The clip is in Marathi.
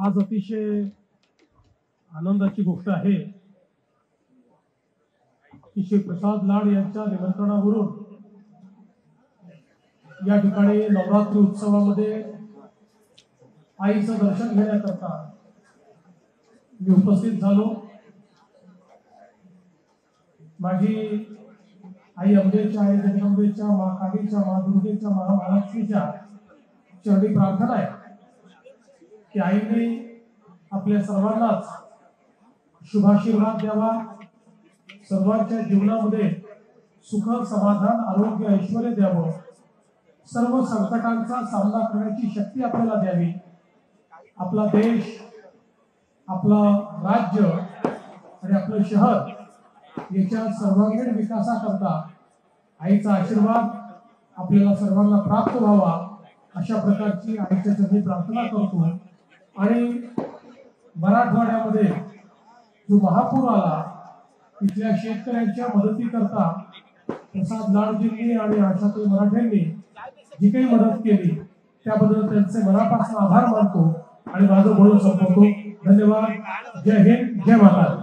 आज अतिशय आनंदाची गोष्ट आहे की श्री प्रसाद लाड यांच्या निमंत्रणावरून या ठिकाणी नवरात्री उत्सवामध्ये आईचं दर्शन घेण्याकरता मी उपस्थित झालो। माझी आई अंबेच्या, आई जगदंबेच्या, माँ कालीच्या, माँ दुर्गेच्या, महालक्ष्मीच्या चरणी प्रार्थना आहे की आईने आपल्या सर्वांनाच शुभाशीर्वाद द्यावा, सर्वांच्या जीवनामध्ये सुख, समाधान, आरोग्य, ऐश्वर्य द्यावं, सर्व संकटांचा सामना करण्याची शक्ती आपल्याला द्यावी। आपला देश, आपला राज्य आणि आपलं शहर याच्या सर्वांगीण विकासाकरता आईचा आशीर्वाद आपल्याला सर्वांना प्राप्त व्हावा अशा प्रकारची आईच्या चरणी प्रार्थना करतो। आणि मराठवाड्यामध्ये जो महापूर आला तिथल्या शेतकऱ्यांच्या मदतीकरता प्रसाद लाडजींनी आणि आशाताई मराठेंनी जी काही मदत केली त्याबद्दल त्यांचे मनापासून आभार मानतो आणि माझं बोलणं संपवतो। धन्यवाद। जय हिंद, जय माता।